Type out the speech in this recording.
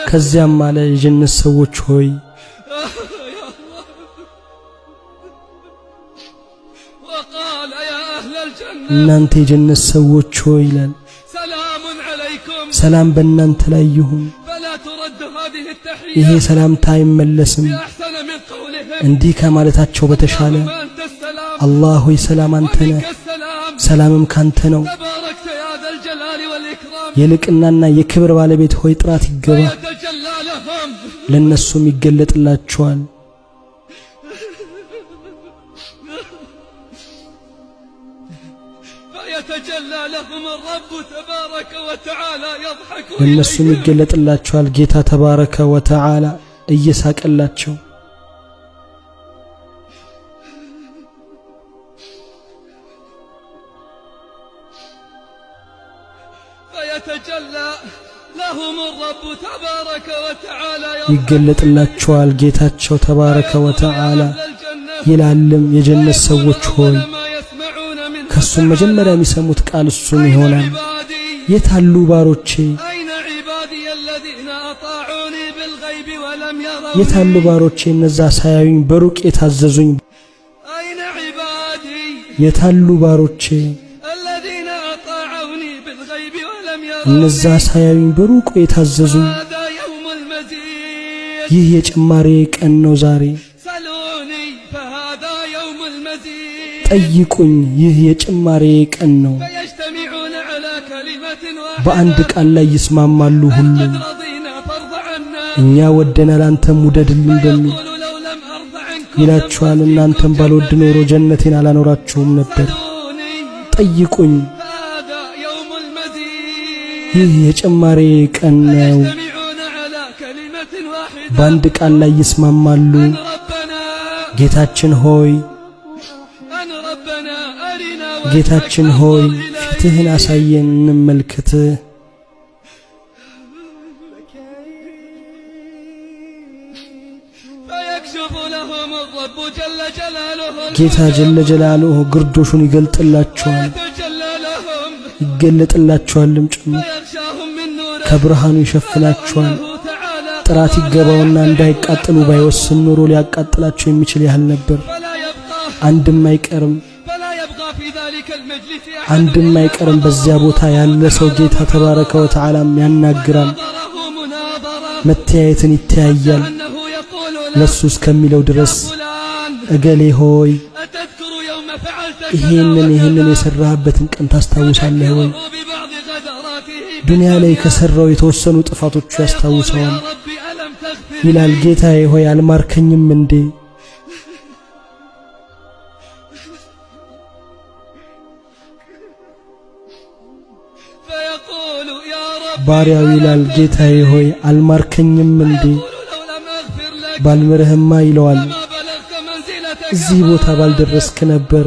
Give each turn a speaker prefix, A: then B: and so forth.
A: ከዚያም አለ የጀነት ሰዎች ሆይ እናንተ የጀነት ሰዎች ሆይ ይላል ሰላም በእናንተ ላይ ይሁን ይሄ ሰላምታ አይመለስም እንዲህ ከማለታቸው በተሻለ አላህ ሆይ ሰላም አንተ ነህ ሰላምም ካንተ ነው የልቅናና የክብር ባለቤት ሆይ ጥራት ይገባ ለነሱም ይገለጥላቸዋል ለነሱም ይገለጥላቸዋል ጌታ ተባረከ ወተዓላ እየሳቀላቸው ይገለጥላቸዋል ጌታቸው ተባረከ ወተዓላ ይላልም የጀነት ሰዎች ሆይ ከሱም መጀመሪያ የሚሰሙት ቃል እሱም ይሆናል የታሉ ባሮቼ የታሉ ባሮቼ እነዛ ሳያዩኝ በሩቅ የታዘዙኝ የታሉ ባሮቼ እነዛ ሳያዩኝ በሩቅ የታዘዙኝ ይህ የጭማሬ ቀን ነው ዛሬ ጠይቁኝ ይህ የጭማሬ ቀን ነው በአንድ ቃል ላይ ይስማማሉ ሁሉ እኛ ወደናል አንተም ውደድልን በሚል ይላችኋል እናንተም ባልወድ ኖሮ ጀነቴን አላኖራችሁም ነበር ጠይቁኝ ይህ የጭማሬ ቀን ነው በአንድ ቃል ላይ ይስማማሉ ጌታችን ሆይ ፊትህን አሳየን እንመልከት ጌታ ጀለ ጀላሉሁ ግርዶሹን ይገለጥላቸዋልም ጭምር ከብርሃኑ ይሸፍናቸዋል ጥራት ይገባውና እንዳይቃጠሉ ባይወስን ኖሮ ሊያቃጥላቸው የሚችል ያህል ነበር አንድም አይቀርም በዚያ ቦታ ያለ ሰው ጌታ ተባረከ ወተዓላም ያናግራል መተያየትን ይተያያል ለሱ እስከሚለው ድረስ እገሌ ሆይ ይሄንን የሰራህበትን ቀን ታስታውሳለህ ወይ ዱንያ ላይ ከሰራው የተወሰኑ ጥፋቶቹ ያስታውሰዋል ይላል ጌታዬ ሆይ አልማርከኝም እንዴ ባሪያው ይላል ጌታዬ ሆይ አልማርከኝም እንዴ ባልምርህማ ይለዋል እዚህ ቦታ ባልደረስክ ነበረ